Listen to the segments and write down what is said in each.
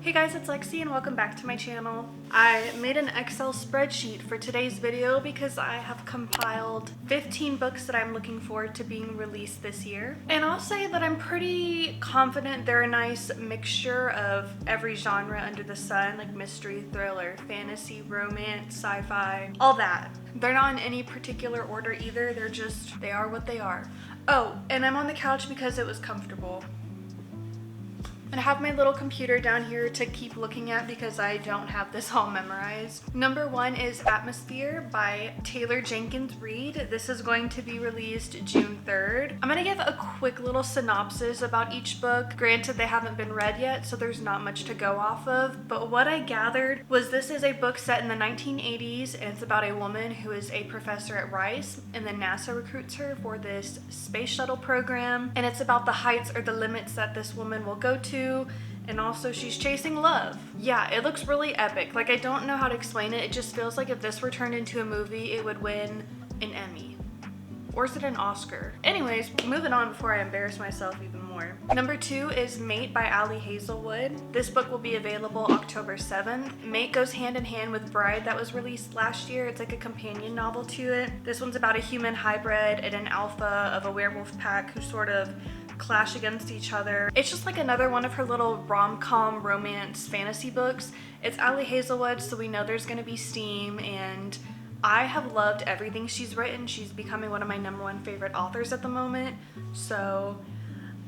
Hey guys, it's Lexi and welcome back to my channel. I made an Excel spreadsheet for today's video because I have compiled 15 books that I'm looking forward to being released this year. And I'll say that I'm pretty confident they're a nice mixture of every genre under the sun, like mystery, thriller, fantasy, romance, sci-fi, all that. They're not in any particular order either, they are what they are. Oh, and I'm on the couch because it was comfortable. And I have my little computer down here to keep looking at because I don't have this all memorized. Number 1 is Atmosphere by Taylor Jenkins Reid. This is going to be released June 3rd. I'm gonna give a quick little synopsis about each book. Granted, they haven't been read yet, so there's not much to go off of, but what I gathered was this is a book set in the 1980s, and it's about a woman who is a professor at Rice, and then NASA recruits her for this space shuttle program, and it's about the heights or the limits that this woman will go to. And also she's chasing love. Yeah, it looks really epic. Like, I don't know how to explain it. It just feels like if this were turned into a movie, it would win an Emmy. Or is it an Oscar? Anyways, moving on before I embarrass myself even more. Number 2 is Mate by Ali Hazelwood. This book will be available October 7th. Mate goes hand in hand with Bride that was released last year. It's like a companion novel to it. This one's about a human hybrid and an alpha of a werewolf pack who sort of clash against each other. It's just like another one of her little rom-com romance fantasy books. It's Ali Hazelwood, so we know there's gonna be steam, and I have loved everything she's written. She's becoming one of my #1 favorite authors at the moment, so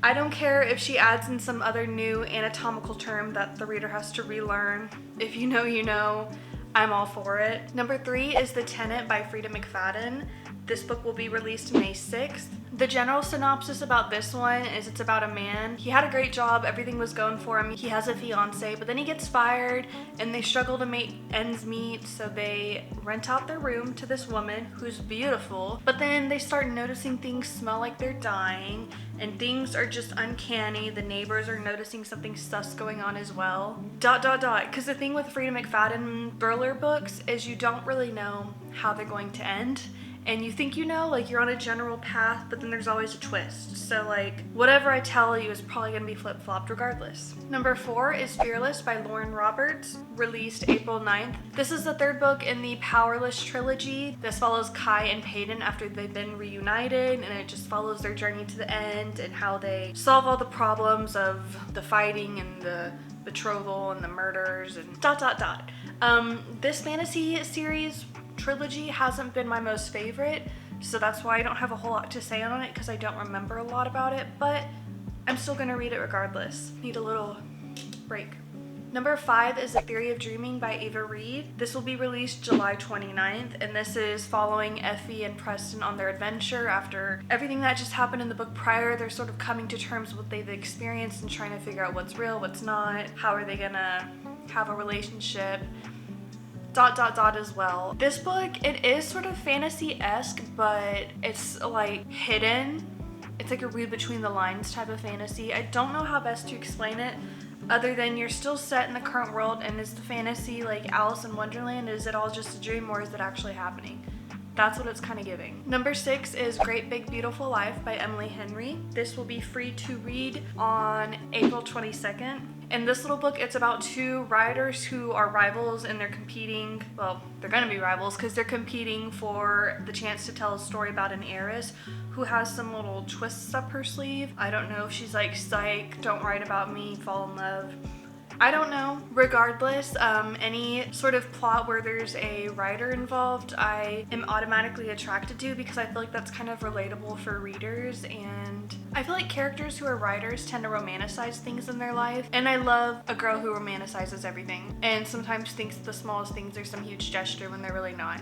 I don't care if she adds in some other new anatomical term that the reader has to relearn. If you know, you know. I'm all for it. Number 3 is The Tenant by Frida McFadden. This book will be released May 6th. The general synopsis about this one is it's about a man. He had a great job, everything was going for him. He has a fiance, but then he gets fired and they struggle to make ends meet, so they rent out their room to this woman who's beautiful, but then they start noticing things smell like they're dying and things are just uncanny. The neighbors are noticing something sus going on as well. ... Because the thing with Frida McFadden thriller books is you don't really know how they're going to end. And you think you know, like you're on a general path, but then there's always a twist. So like, whatever I tell you is probably gonna be flip-flopped regardless. Number 4 is Fearless by Lauren Roberts, released April 9th. This is the 3rd book in the Powerless trilogy. This follows Kai and Peyton after they've been reunited, and it just follows their journey to the end and how they solve all the problems of the fighting and the betrothal and the murders and ... This fantasy series trilogy hasn't been my most favorite, so that's why I don't have a whole lot to say on it because I don't remember a lot about it, but I'm still gonna read it regardless. Need a little break. Number 5 is The Theory of Dreaming by Ava Reed. This will be released July 29th, and this is following Effie and Preston on their adventure after everything that just happened in the book prior. They're sort of coming to terms with what they've experienced and trying to figure out what's real, what's not, how are they gonna have a relationship, ... as well. This book, it is sort of fantasy-esque, but it's like hidden. It's like a read between the lines type of fantasy. I don't know how best to explain it other than you're still set in the current world, and is the fantasy like Alice in Wonderland? Is it all just a dream, or is it actually happening? That's what it's kind of giving. Number 6 is Great Big Beautiful Life by Emily Henry. This will be free to read on April 22nd. In this little book, it's about 2 writers who are rivals, and they're competing, well, they're gonna be rivals because they're competing for the chance to tell a story about an heiress who has some little twists up her sleeve. I don't know if she's like, psych, don't write about me, fall in love. I don't know. Regardless, any sort of plot where there's a writer involved, I am automatically attracted to because I feel like that's kind of relatable for readers, and I feel like characters who are writers tend to romanticize things in their life, and I love a girl who romanticizes everything and sometimes thinks the smallest things are some huge gesture when they're really not.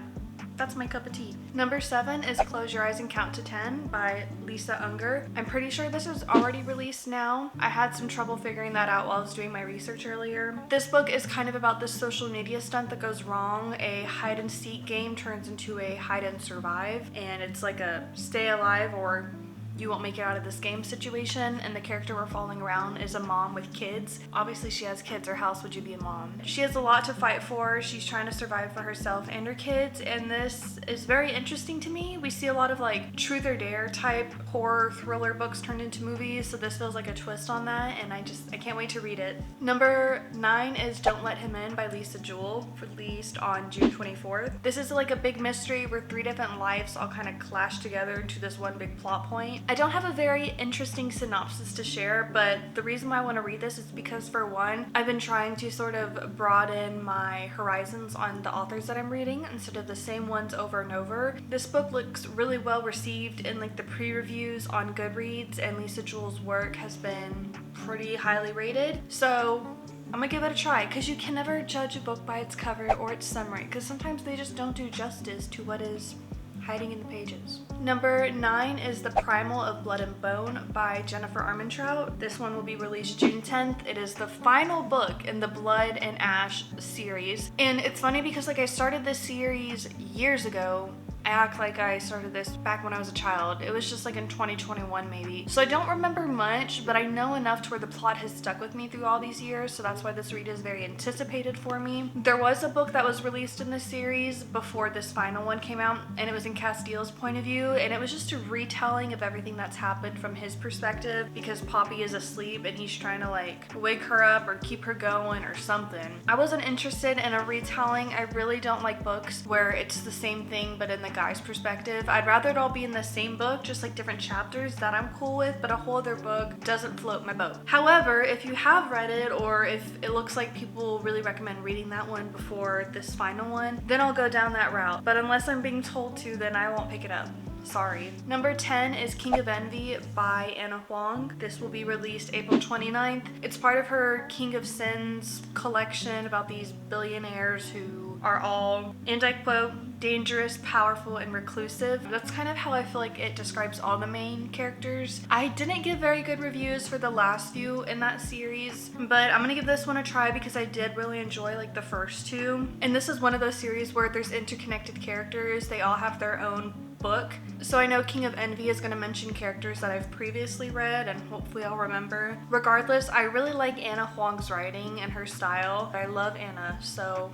That's my cup of tea. Number 7 is Close Your Eyes and Count to 10 by Lisa Unger. I'm pretty sure this is already released now. I had some trouble figuring that out while I was doing my research earlier. This book is kind of about this social media stunt that goes wrong. A hide and seek game turns into a hide and survive, and it's like a stay alive or you won't make it out of this game situation, and the character we're following around is a mom with kids. Obviously she has kids, or how else would you be a mom? She has a lot to fight for. She's trying to survive for herself and her kids, and this is very interesting to me. We see a lot of like truth or dare type horror thriller books turned into movies, so this feels like a twist on that, and I can't wait to read it. Number 9 is Don't Let Him In by Lisa Jewell, released on June 24th. This is like a big mystery where 3 different lives all kind of clash together into this one big plot point. I don't have a very interesting synopsis to share, but the reason why I want to read this is because, for one, I've been trying to sort of broaden my horizons on the authors that I'm reading instead of the same ones over and over. This book looks really well received in like the pre-reviews on Goodreads, and Lisa Jewell's work has been pretty highly rated, so I'm gonna give it a try, because you can never judge a book by its cover or its summary, because sometimes they just don't do justice to what is hiding in the pages. Number 9 is The Primal of Blood and Bone by Jennifer Armentrout. This one will be released June 10th. It is the final book in the Blood and Ash series. And it's funny because like I started this series years ago. I act like I started this back when I was a child. It was just like in 2021 maybe. So I don't remember much, but I know enough to where the plot has stuck with me through all these years, so that's why this read is very anticipated for me. There was a book that was released in this series before this final one came out, and it was in Castiel's point of view, and it was just a retelling of everything that's happened from his perspective, because Poppy is asleep and he's trying to like wake her up or keep her going or something. I wasn't interested in a retelling. I really don't like books where it's the same thing but in the guy's perspective. I'd rather it all be in the same book, just like different chapters. That I'm cool with, but a whole other book doesn't float my boat. However, if you have read it, or if it looks like people really recommend reading that one before this final one, then I'll go down that route. But unless I'm being told to, then I won't pick it up. Sorry. Number 10 is King of Envy by Anna Huang. This will be released April 29th. It's part of her King of Sins collection about these billionaires who are all, and I quote, dangerous, powerful, and reclusive. That's kind of how I feel like it describes all the main characters. I didn't get very good reviews for the last few in that series, but I'm gonna give this one a try because I did really enjoy like the first 2. And this is one of those series where there's interconnected characters. They all have their own book. So I know King of Envy is going to mention characters that I've previously read, and hopefully I'll remember. Regardless, I really like Anna Huang's writing and her style. I love Anna, so.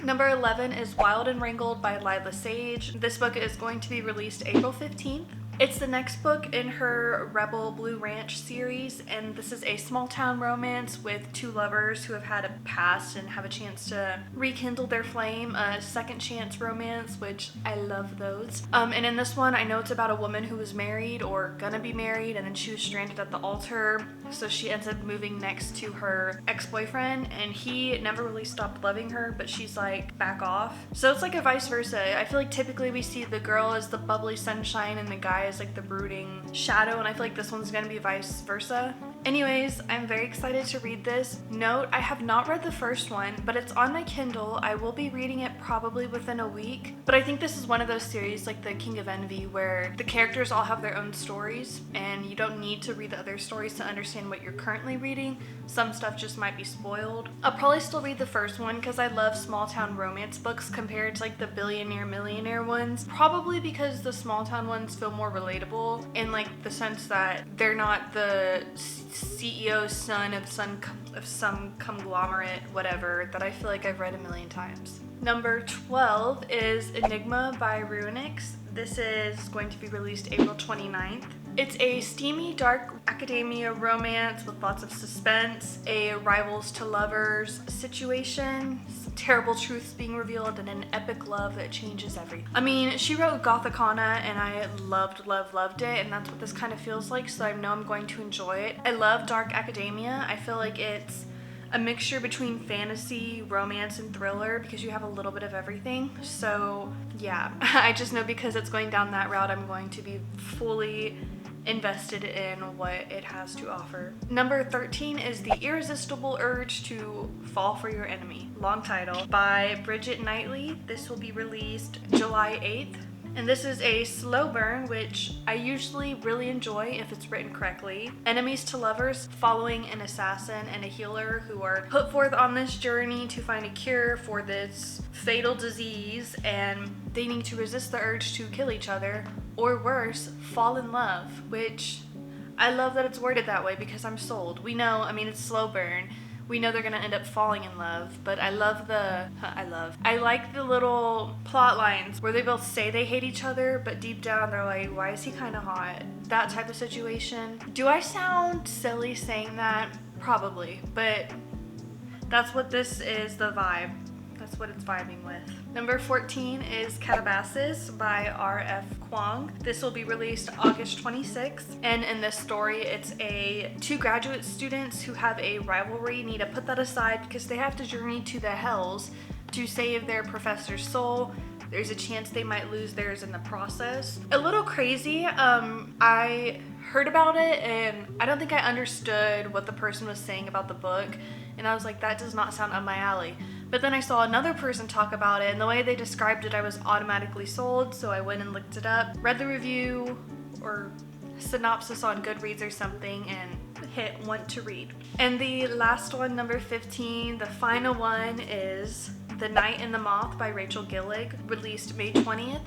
Number 11 is Wild and Wrangled by Lila Sage. This book is going to be released April 15th. It's the next book in her Rebel Blue Ranch series, and this is a small town romance with 2 lovers who have had a past and have a chance to rekindle their flame, a second chance romance, which I love those. And in this one, I know it's about a woman who was married or gonna be married, and then she was stranded at the altar, so she ends up moving next to her ex-boyfriend, and he never really stopped loving her, but she's like, back off. So it's like a vice versa. I feel like typically we see the girl as the bubbly sunshine and the guy as like the brooding shadow, and I feel like this one's gonna be vice versa. Anyways, I'm very excited to read this. Note, I have not read the first one, but it's on my Kindle. I will be reading it probably within a week, but I think this is one of those series like the King of Envy where the characters all have their own stories and you don't need to read the other stories to understand what you're currently reading. Some stuff just might be spoiled. I'll probably still read the first one because I love small town romance books compared to like the billionaire millionaire ones, probably because the small town ones feel more relatable in like the sense that they're not the CEO's son of some conglomerate, whatever, that I feel like I've read a million times. Number 12 is Enigma by Ruinix. This is going to be released April 29th. It's a steamy, dark academia romance with lots of suspense, a rivals to lovers situation, some terrible truths being revealed, and an epic love that changes everything. I mean, she wrote Gothicana and I loved it, and that's what this kind of feels like, so I know I'm going to enjoy it. I love dark academia. I feel like it's a mixture between fantasy, romance, and thriller because you have a little bit of everything. So yeah, I just know because it's going down that route, I'm going to be fully invested in what it has to offer. Number 13 is The Irresistible Urge to Fall for Your Enemy, long title, by Bridget Knightley. This will be released July 8th. And this is a slow burn, which I usually really enjoy if it's written correctly. Enemies to lovers, following an assassin and a healer who are put forth on this journey to find a cure for this fatal disease, and they need to resist the urge to kill each other, or worse, fall in love, which I love that it's worded that way because I'm sold. We know, I mean, it's slow burn. We know they're gonna end up falling in love, but I like the little plot lines where they both say they hate each other, but deep down they're like, why is he kind of hot? That type of situation. Do I sound silly saying that? Probably, but that's what this is, the vibe. That's what it's vibing with. Number 14 is Calabasas by R.F. Kuang. This will be released August 26th. And in this story, it's two graduate students who have a rivalry, need to put that aside because they have to journey to the hells to save their professor's soul. There's a chance they might lose theirs in the process. A little crazy. I heard about it and I don't think I understood what the person was saying about the book. And I was like, that does not sound up my alley. But then I saw another person talk about it, and the way they described it, I was automatically sold, so I went and looked it up, read the review or synopsis on Goodreads or something, and hit want to read. And the last one, number 15, the final one, is The Night and the Moth by Rachel Gillig, released May 20th.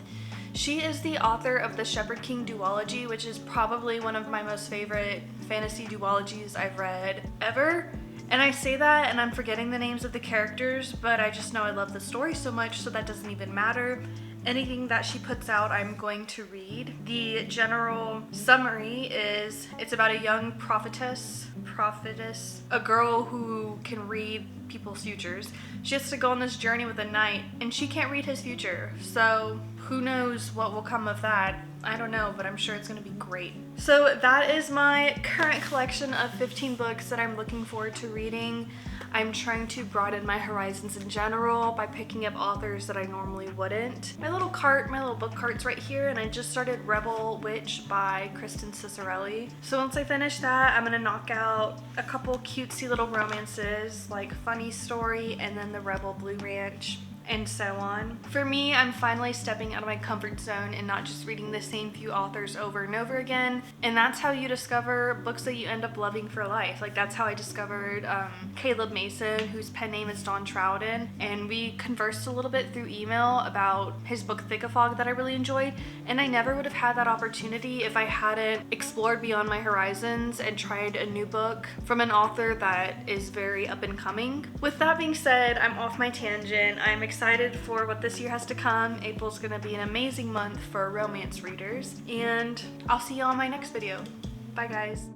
She is the author of the Shepherd King duology, which is probably one of my most favorite fantasy duologies I've read ever. And I say that and I'm forgetting the names of the characters, but I just know I love the story so much, so that doesn't even matter. Anything that she puts out, I'm going to read. The general summary is it's about a young prophetess, a girl who can read people's futures. She has to go on this journey with a knight, and she can't read his future, so who knows what will come of that. I don't know, but I'm sure it's gonna be great. So that is my current collection of 15 books that I'm looking forward to reading. I'm trying to broaden my horizons in general by picking up authors that I normally wouldn't. My little book cart's right here, and I just started Rebel Witch by Kristen Cicerelli. So once I finish that, I'm gonna knock out a couple cutesy little romances like Funny Story and then the Rebel Blue Ranch, and so on. For me, I'm finally stepping out of my comfort zone and not just reading the same few authors over and over again. And that's how you discover books that you end up loving for life. Like, that's how I discovered Caleb Mason, whose pen name is Don Trouden, and we conversed a little bit through email about his book Thick of Fog that I really enjoyed, and I never would have had that opportunity if I hadn't explored beyond my horizons and tried a new book from an author that is very up and coming. With that being said, I'm off my tangent. I'm excited for what this year has to come. April's gonna be an amazing month for romance readers, and I'll see you on my next video. Bye guys.